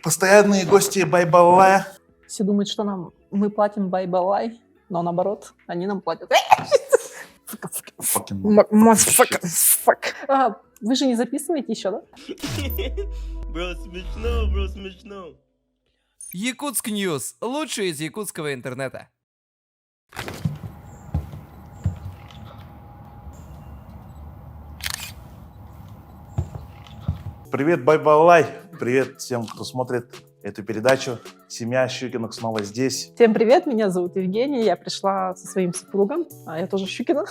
Постоянные гости Байбалая. Все думают, что мы платим Байбалай, но наоборот, они нам платят. Вы же не записываете еще, да? Бро, смешно. Якутск Ньюс. Лучшее из якутского интернета. Привет, Байбалай. Привет всем, кто смотрит эту передачу. Семья Щукиных снова здесь. Всем привет, меня зовут Евгения, я пришла со своим супругом, а я тоже Щукина.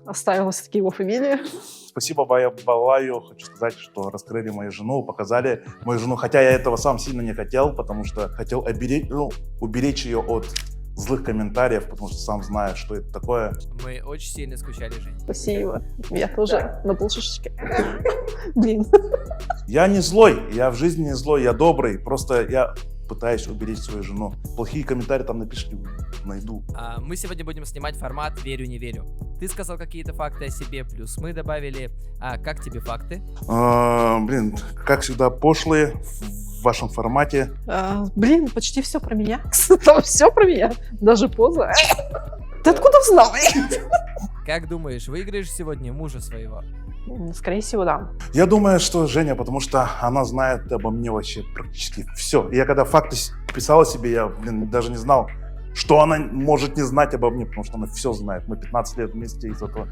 Оставила все-таки его фамилию. Спасибо Байбалаю. Хочу сказать, что раскрыли мою жену, показали мою жену, хотя я этого сам сильно не хотел, потому что хотел уберечь ее от злых комментариев, потому что сам знаю, что это такое. Мы очень сильно скучали, Жень. Спасибо. Я тоже на полшишечки. Блин. Я не злой, я в жизни не злой, я добрый, просто я пытаюсь уберечь свою жену. Плохие комментарии там напишите, найду. Мы сегодня будем снимать формат «Верю, не верю». Ты сказал какие-то факты о себе, плюс мы добавили. Как тебе факты? Как всегда, пошлые в вашем формате. Блин, почти все про меня. Там все про меня. Даже поза. Ты откуда узнал? Как думаешь, выиграешь сегодня мужа своего? Скорее всего, да. Я думаю, что Женя, потому что она знает обо мне вообще практически все. Я когда факты писала себе, я, даже не знал, что она может не знать обо мне, потому что она все знает. Мы 15 лет вместе, из-за этого,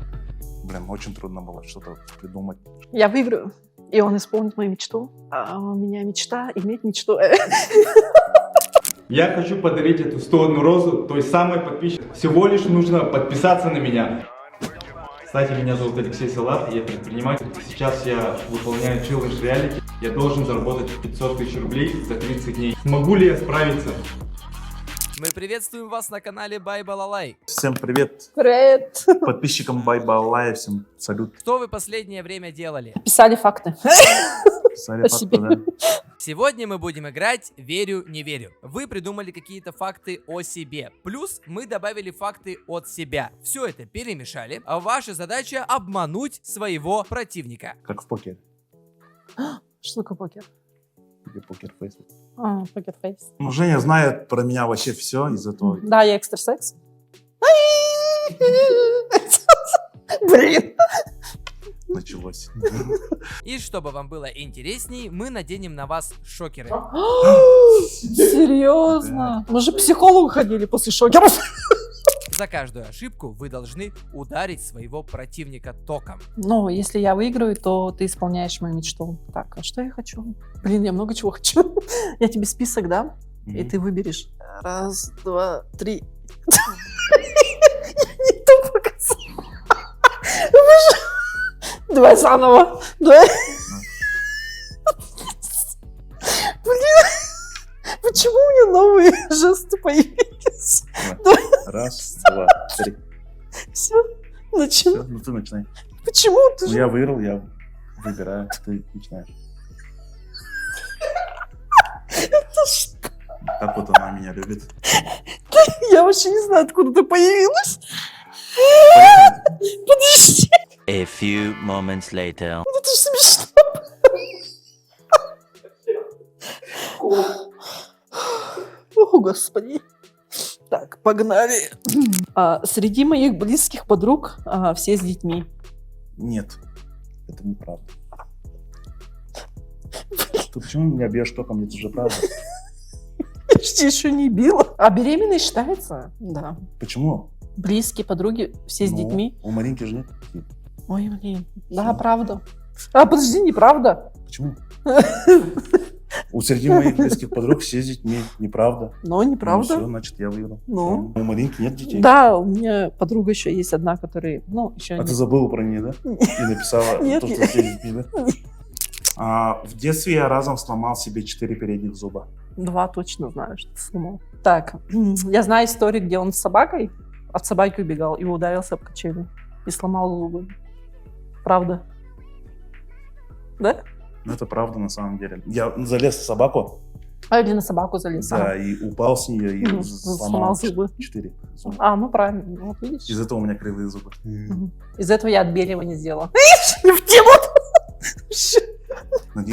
очень трудно было что-то придумать. Я выиграю, и он исполнит мою мечту. А у меня мечта иметь мечту. Я хочу подарить эту 101 розу той самой подписчице. Всего лишь нужно подписаться на меня. Кстати, меня зовут Алексей Салат, я предприниматель. Сейчас я выполняю челлендж реалити. Я должен заработать 500 тысяч рублей за 30 дней. Смогу ли я справиться? Мы приветствуем вас на канале Байбалалай. Всем привет. Привет. Подписчикам Байбалая, всем салют. Что вы последнее время делали? Писали факты. Писали факты, да. Сегодня мы будем играть «Верю, не верю». Вы придумали какие-то факты о себе. Плюс мы добавили факты от себя. Все это перемешали. А ваша задача обмануть своего противника. Как в покере. Что такое покер? Или покерфейс. Покерфейс. Женя знает про меня вообще все из этого. Да, я экстрасекс. Блин. Началось. И чтобы вам было интересней, мы наденем на вас шокеры. Серьезно? Мы же к психологу ходили после шокеров. За каждую ошибку вы должны ударить своего противника током. Ну, если я выиграю, то ты исполняешь мою мечту. Так, а что я хочу? Блин, я много чего хочу. Я тебе список дам, и ты выберешь. 1, 2, 3. Я не то показала. Давай заново. Давай. Блин, почему у меня новые жесты появились? 1, 2, 3. Все, начинай. Ну ты начинай. Почему ты же... Я выиграл, я выбираю, ты начинаешь. Это что? Как вот она меня любит. Я вообще не знаю, откуда ты появилась. Подожди. A few moments later. Это же смешно. О, Господи. Так, погнали. Среди моих близких подруг все с детьми. Нет, это неправда. Ты почему меня бьешь током? Это же правда. Я же еще не била. А беременной считается? Да. Почему? Близкие подруги все с детьми. У Маринки же нет таких. Ой, блин. Да, правда. Подожди, неправда. Почему? Среди моих близких подруг все с детьми. Неправда. Но неправда. Ну, все, значит, я выиграл. Ну. У Маринки нет детей. Да, у меня подруга еще есть одна, которая, еще ты забыла про нее, да? И написала Нет, то, что все с детьми, да? В детстве я разом сломал себе 4 передних зуба. 2 точно знаю, что ты сломал. Так, я знаю историю, где он с собакой от собаки убегал и ударился об качели и сломал зубы. Правда? Да? Ну, это правда на самом деле. Я залез в собаку. Или на собаку залез. Да, и упал с нее и сломал зубы. 4 зуба. Ну правильно. Вот видишь. Из этого у меня кривые зубы. Из этого я отбеливание сделала. Не в тему.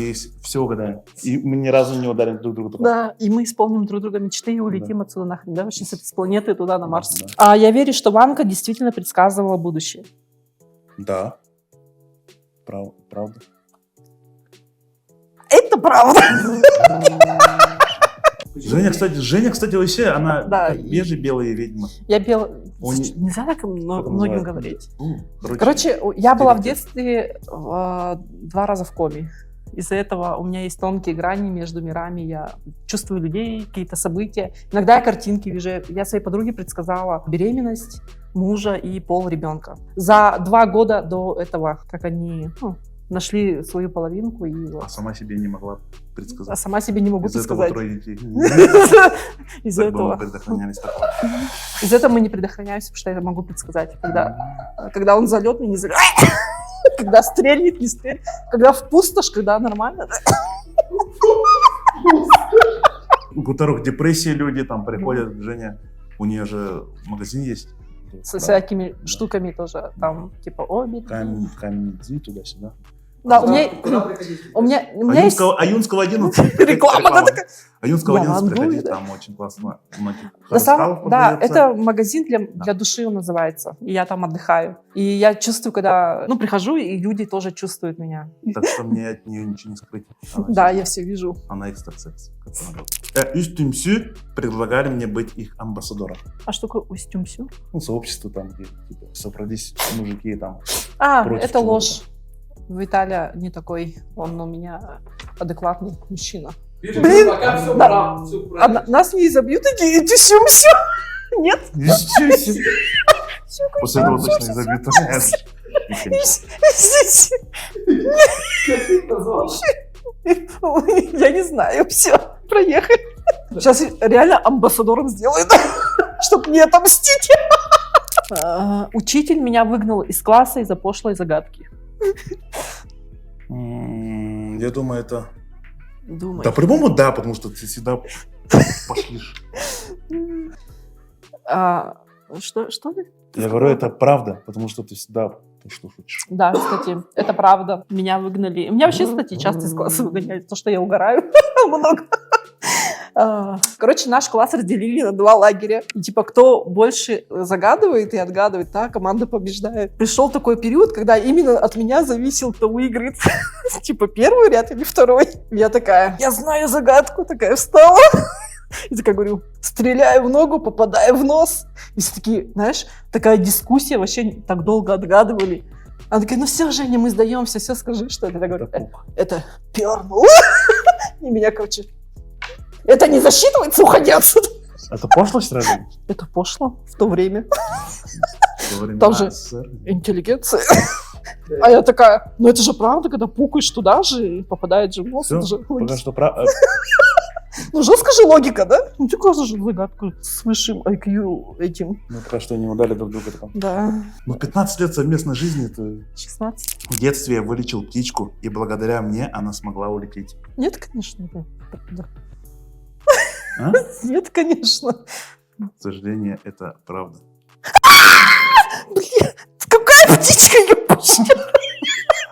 И все угадаем. И мы ни разу не ударим друг друга. Да, и мы исполним друг друга мечты и улетим отсюда нахрен, да, вообще с этой планеты туда, на Марс. Да. А я верю, что Ванка действительно предсказывала будущее. Да. Правда. Это правда. Женя, кстати, вообще, она Да. как белая ведьма. Я пела... Он не- Нельзя так многим называется? говорить. Короче, Короче, я была в стереотип. детстве 2 раза в коме. Из-за этого у меня есть тонкие грани между мирами. Я чувствую людей, какие-то события. Иногда я картинки вижу. Я своей подруге предсказала беременность мужа и пол ребенка. За 2 года до этого, как они нашли свою половинку. И А сама себе не могла а предсказать. сама себе не могу Из-за этого предсказать. 3 детей. Из-за Так бы мы этого. предохранялись такого. Из-за этого мы не предохраняемся, потому что я могу предсказать. Когда он залетный, не залетный. Когда стрельнет, не стрельнет. Когда в пустошь, когда нормально. У которых депрессии люди там приходят, Женя, у нее же магазин есть. Со всякими штуками тоже. Там типа обед. Камедзи туда-сюда. Да, у меня есть Аюнского 11. реклама, да, такая. Аюнского 11 Лавандуй, приходить, да. там очень классно. Многих На самом, хрусталов да, продается. это магазин для души он называется. И я там отдыхаю. И я чувствую, когда, прихожу, и люди тоже чувствуют меня. Так что мне от нее ничего не скрыть. Да, я все вижу. Она экстрасекс. Устюмсю предлагали мне быть их амбассадором. А что такое устюмсю? Сообщество там, где типа, собрались мужики там. А, Против это чего-то. ложь. Виталя не такой, он у меня адекватный мужчина. Блин, Блин, пока все да. прав, все А правильно. нас не изобьют такие, тюсюмсю. Нет? После этого точно не забито. Как ты их назвал? Я не знаю, все, проехали. Сейчас реально амбассадором сделают, чтобы не отомстить. Учитель меня выгнал из класса из-за пошлой загадки. Я думаю, это... Думаю. Да, по-любому да, потому что ты всегда пошлишь. Что ты? Я говорю, это правда, потому что ты всегда что хочешь. Да, кстати, это правда. Меня выгнали. Меня вообще, кстати, часто из класса выгоняют, то, что я угораю много. Короче, наш класс разделили на 2 лагеря. И типа, кто больше загадывает и отгадывает, та команда побеждает. Пришел такой период, когда именно от меня зависел, кто выиграет. Типа, 1-й ряд или 2-й. Я такая, я знаю загадку, такая встала. И такая говорю, стреляю в ногу, попадаю в нос. И все такие, знаешь, такая дискуссия, вообще так долго отгадывали. Она такая, ну все, Женя, мы сдаемся, все, скажи, что это. Я говорю, это пернул. И меня, короче, это не засчитывается, уходи отсюда. Это пошлость разве? Это пошло в то время. Говорим, Там же СССР. интеллигенция. А я такая, ну это же правда, когда пукаешь туда же и попадает же в нос. Всё, Это же пока что правда. ну жестко же логика, да? Ну ты классно же загадку с высшим IQ этим. Мы пока что не удали друг друга. Таком. Да. Ну, 15 лет совместной жизни, это... 16. В детстве я вылечил птичку, и благодаря мне она смогла улететь. Нет, конечно. Да. А? Нет, конечно. К сожалению, это правда. Блин, какая птичка, ебучая.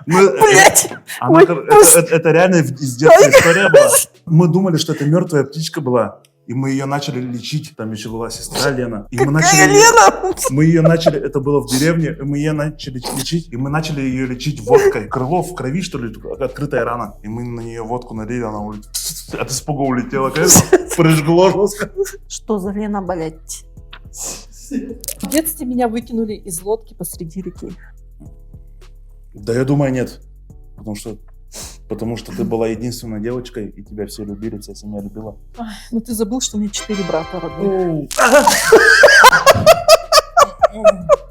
Ну, Блять. она, Ой, это реально из детства история была. Мы думали, что это мертвая птичка была, и мы ее начали лечить. Там еще была сестра Лена. И мы Какая начали, Лена? мы ее начали, это было в деревне, и мы ее начали лечить, и мы начали ее лечить водкой. Крыло в крови, что ли, открытая рана. И мы на нее водку налили, она от испуга улетела, конечно, прыжгло жестко. Что за Лена, блять? В детстве меня выкинули из лодки посреди реки. Да я думаю, нет. Потому что ты была единственной девочкой, и тебя все любили, вся семья любила. Ай, ну ты забыл, что у меня 4 брата родных.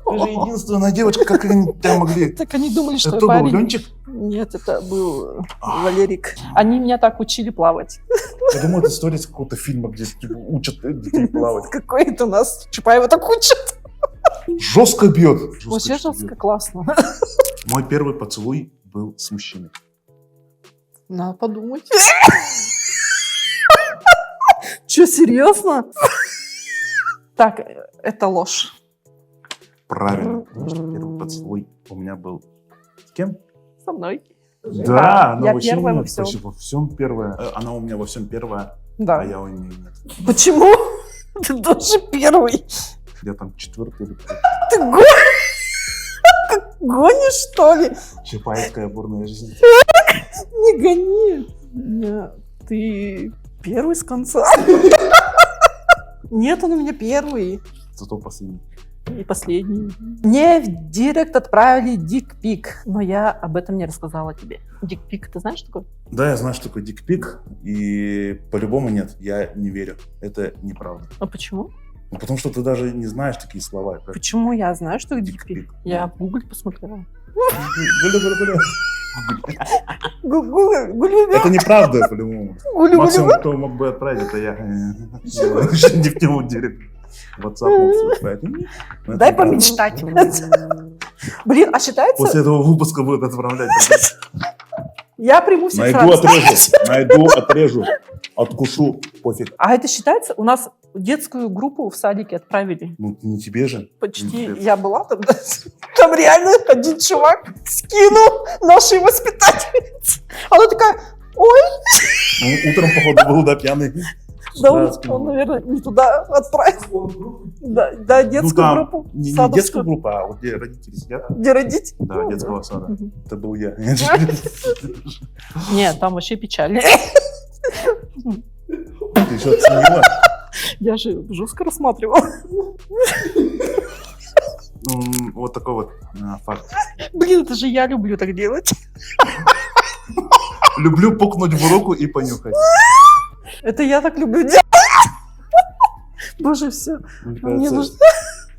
Ты же единственная девочка, как они тебя могли... Так они думали, что Это я кто был, парень. Ленчик? Нет, это был Валерик. Они меня так учили плавать. Я думаю, это история из какого-то фильма, где типа, учат детей плавать. Какой это у нас Чапаева так учат. Жестко бьет. Вообще жестко, классно. Мой первый поцелуй был с мужчиной. Надо подумать. Че, серьезно? Так, это ложь. Правильно. Потому что первый поцелуй у меня был с кем? Со мной. Да, но я вообще первая во нет, всем. почти во всем первая. Она у меня во всем первая, Да. а я у нее нет. Почему? Ты тоже первый. Я там четвертый или пятый. Ты гонишь, что ли? Чапаевская бурная жизнь. Не гони. Нет, ты первый с конца. Нет, он у меня первый. Зато последний. И последний. Мне в директ отправили дикпик, но я об этом не рассказала тебе. Дикпик, ты знаешь, что такое? Да, я знаю, что такое дикпик, и по-любому нет, я не верю. Это неправда. А почему? Ну, потому что ты даже не знаешь такие слова. Как Почему я знаю, что это дикпик? дикпик. Я в гугле посмотрела. Гуля-гуля-гуля. Гуля-гуля. Это неправда, по-любому. Максимум, кто мог бы отправить, это я. Не в тему директ. WhatsApp мог отправить. Но это Дай неправда. помечтать. Блин, а считается? После этого выпуска будут отправлять. Я приму всех Найду, сразу. отрежу, откушу, пофиг. А это считается? У нас детскую группу в садике отправили. Ну, не тебе же. Почти Пипец. я была там. Там реально один чувак скинул нашей воспитательнице. Она такая, ой, Ну, утром, походу, был, да, пьяный. да Да, он, скинул. наверное, не туда отправил. Да, Ну, детскую там группу. не садовскую, детскую группу, а вот где родители сидят. Где родить? Да, детского сада. Мгм. Это был я. Нет, там вообще печально. Ты еще оценила? Я же жестко рассматривала. Вот такой вот факт. Блин, это же я люблю так делать. Люблю пукнуть в руку и понюхать. Это я так люблю делать. Боже, все. Мне Мне кажется, нужно...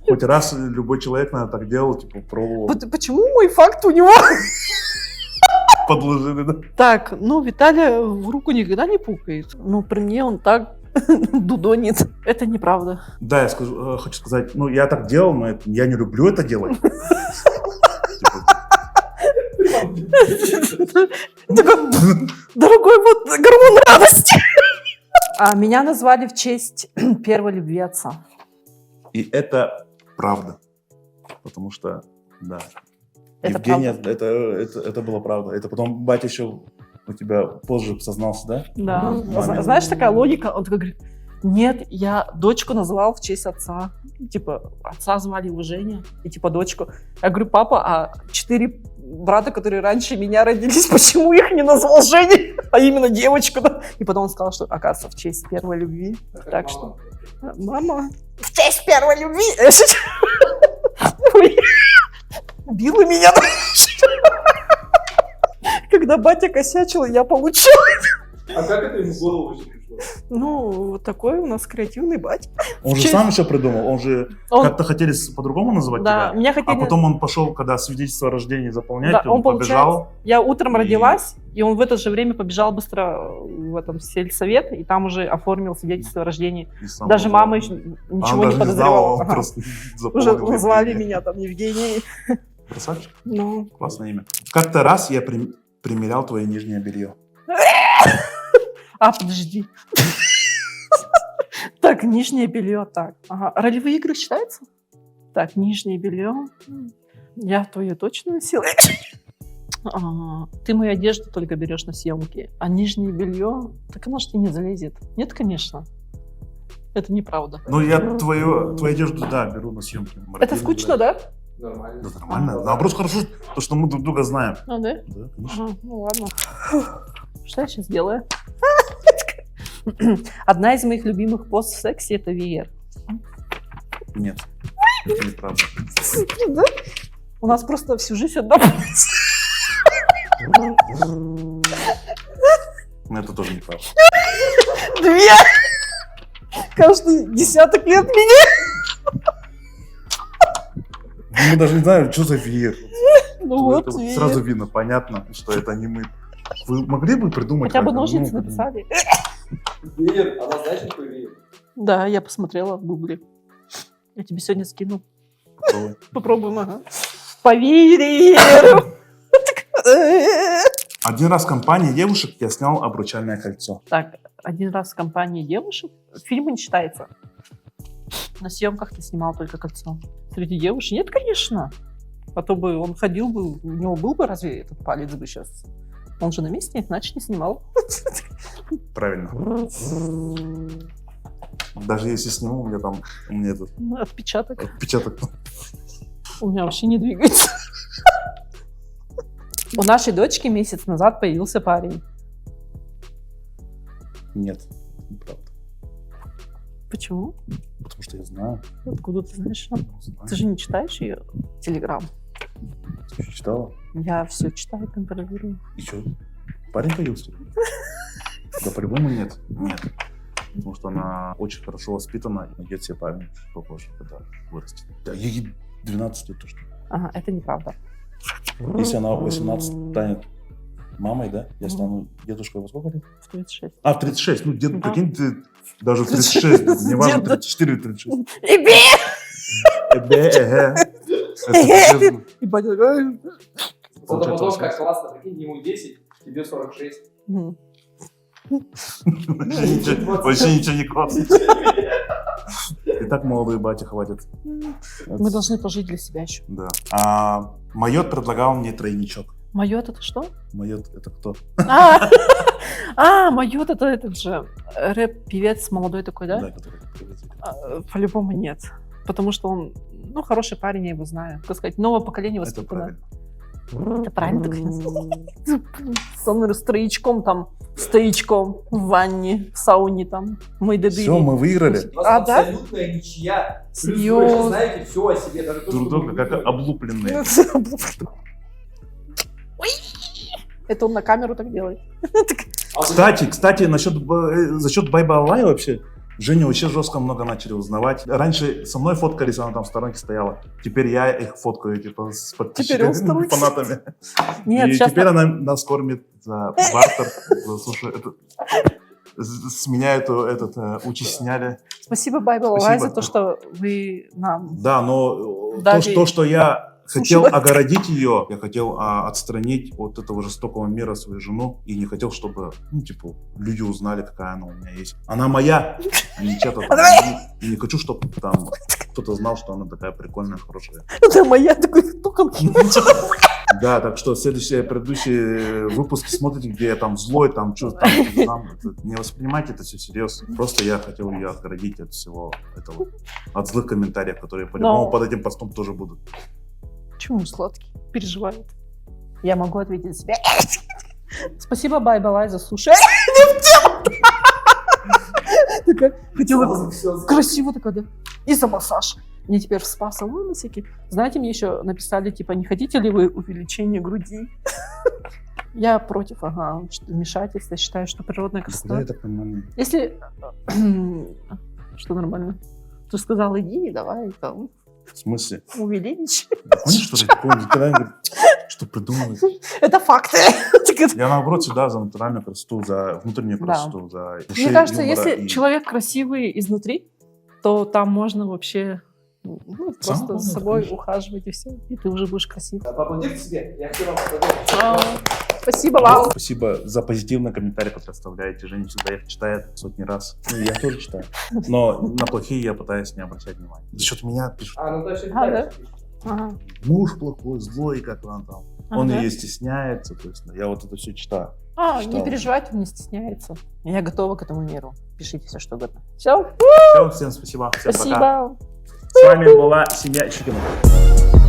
хоть раз любой человек, наверное, так делал, типа, пробовал. Почему мой факт у него? Подложили, да? Так, ну, Виталия в руку никогда не пукает. Ну, при мне он так дудонит. Это неправда. Да, я хочу сказать, ну, я так делал, но я не люблю это делать. Типа, Такой, дорогой, вот гормон радости. А меня назвали в честь первой любви отца. И это правда. Потому что, да. Это Евгения, это было правда. Это потом батя еще у тебя позже сознался, да? Да. Маме. Знаешь, такая логика. Он такой говорит, нет, я дочку назвал в честь отца. Типа, отца звали его Женя, и типа дочку. Я говорю, папа, а 4 брата, которые раньше меня родились, почему их не назвал Женей, а именно девочку? Да? И потом он сказал, что, оказывается, в честь первой любви. Так что, мама, в честь первой любви. Ой, била меня. Когда батя косячил, я получила. А как это ему в голову вообще пришло? Ну, вот такой у нас креативный батя. Он же Честь- сам еще придумал. Он же Он- как-то хотели по-другому называть Да, тебя. меня А хотели... потом он пошел, когда свидетельство о рождении заполнять, Да, он он, побежал. Я утром И- родилась, и он в это же время побежал быстро в этом сельсовет, и там уже оформил свидетельство о рождении. И сам Даже побежал. мама еще А ничего он не даже не знал, подозревала. он Ага. просто Уже заполнил назвали Евгения. меня там Евгений. Красавчик, Ну, классное имя. Как-то раз я примерял твое нижнее белье. а, подожди. Так, нижнее белье, так. Ага. Ролевые игры считаются? Так, нижнее белье. Я твою точно носила. Ты мою одежду только берешь на съемки, а нижнее белье, так оно же тебе не залезет. Нет, конечно. Это неправда. Ну, я твою одежду, да, беру на съемки. Это скучно, да? Нормально. Да, нормально. Наоборот, хорошо, то, что мы друг друга знаем. А, да? Да, конечно. Ага, ну ладно. Что я сейчас делаю? Одна из моих любимых поз в сексе — это VR. Нет, это неправда. Да? У нас просто всю жизнь одна поза. Но это тоже неправда. 2. Каждый десяток лет меня. Мы даже не знаем, что за VR. Ну вот, Это VR. сразу видно, понятно, что это не мы. Вы могли бы придумать? Хотя бы как-то? ножницы Ну, написали. Веер, она знаешь, какой веер? Да, я посмотрела в гугле. Я тебе сегодня скину. попробуй. Попробуем, ага. Поверь! Один раз в компании девушек я снял обручальное кольцо. Так, один раз в компании девушек. Фильмы не считается. На съемках ты снимал только кольцо. Среди девушек? Нет, конечно. А то бы он ходил бы, у него был бы разве этот палец бы сейчас Он же на месте, иначе не снимал. Правильно. Даже если сниму, у меня этот Отпечаток. отпечаток. У меня вообще не двигается. У нашей дочки месяц назад появился парень. Нет, неправда. Почему? Потому что я знаю. Откуда ты знаешь? Знаю. Ты же не читаешь ее Телеграм? Ты что, читала? Я все читаю, контролирую. И что? Парень появился? Да по-любому нет. Нет. Потому что она очень хорошо воспитана и найдет себе парня попозже, когда вырастет. Да, ей 12 лет точно. Ага, это неправда. Если она в 18 станет мамой, да, я стану дедушкой во сколько лет? В 36. А, в 36. Ну, дед, Да. прикинь, ты даже в 36, не важно, Деда. 34 или 36. Иби! Это И батя такой... Потом Получается, как классно, прикинь, ему 10, тебе 46. Мгм. вообще ничего не классно. И так молодые батя хватит. Мы должны пожить для себя еще. Да. А Майот предлагал мне тройничок. Майот это что? Майот это кто? Майот это этот же рэп-певец молодой такой, да? Да, который привет. По-любому нет. Потому что он, хороший парень, я его знаю. Так сказать, новое поколение Это воспитано. правильно. Это правильно так сказать? С стоячком там, стоячком в ванне, в сауне там. Мы Все, мы выиграли. У вас А, да? абсолютная ничья. Плюс вы Серьезно? еще знаете все о себе, даже то, Друг что вы друга как выиграли. облупленные. Это он на камеру так делает. А вы- Кстати, за счет Байбалай вообще, Женю вообще жестко много начали узнавать. Раньше со мной фоткались, она там в сторонке стояла. Теперь я их фоткаю, типа, с Теперь он в подписчиками, сторонке. фанатами. Нет, И сейчас теперь она нас кормит за бартер. Слушай, с меня эту участь сняли. спасибо, Байбл Алай, Спасибо. за то, что вы нам... Да, но Дали то, что я хотел слушать. огородить ее, я хотел отстранить от этого жестокого мира свою жену и не хотел, чтобы, люди узнали, какая она у меня есть. Она моя, а не чья-то там. И не хочу, чтобы там кто-то знал, что она такая прикольная, хорошая. Это моя такой туком. Да, так что предыдущие выпуски смотрите, где я там злой, там что там. Не воспринимайте это все всерьез. Просто я хотел ее отгородить от всего этого, от злых комментариев, которые по-любому под этим постом тоже будут. Почему сладкий? Переживает. Я могу ответить за себя. Спасибо, Байбалай, за суши. Такая, хотела Сразу всё красиво такая, да. И за массаж. Мне теперь в спа-салоны всякие. Знаете, мне еще написали, типа, не хотите ли вы увеличение груди? Я против, что вмешательства. Считаю, что природная Да куда красота. я так нормально? Если... Что нормально? Ты сказал, иди, давай, там, В смысле? увеличь. Помнишь, что ты такое никогда не... Что придумываешь? Это факты. Я наоборот всегда за натуральную красоту, за внутреннюю Да. красоту, за души, Мне кажется, юмора если и- человек красивый изнутри, то там можно вообще просто Самое за собой конечно. ухаживать и все, и ты уже будешь красив. Поаплодируйте себе, я хочу вам аплодировать. Спасибо вам. Спасибо за позитивные комментарии, которые оставляете. Женя всегда их читает сотни раз. Ну, я тоже читаю. Но на плохие я пытаюсь не обращать внимания. За счет меня пишут, Ну точно А, так. Ага. муж плохой, злой, как он там. Он Ага. ее стесняется. То есть я вот это все читаю. Не Читал. переживайте, он не стесняется. Я готова к этому миру. Пишите все, что угодно. Все, Все, всем спасибо. Всем пока. спасибо. С вами была семья Чикинов.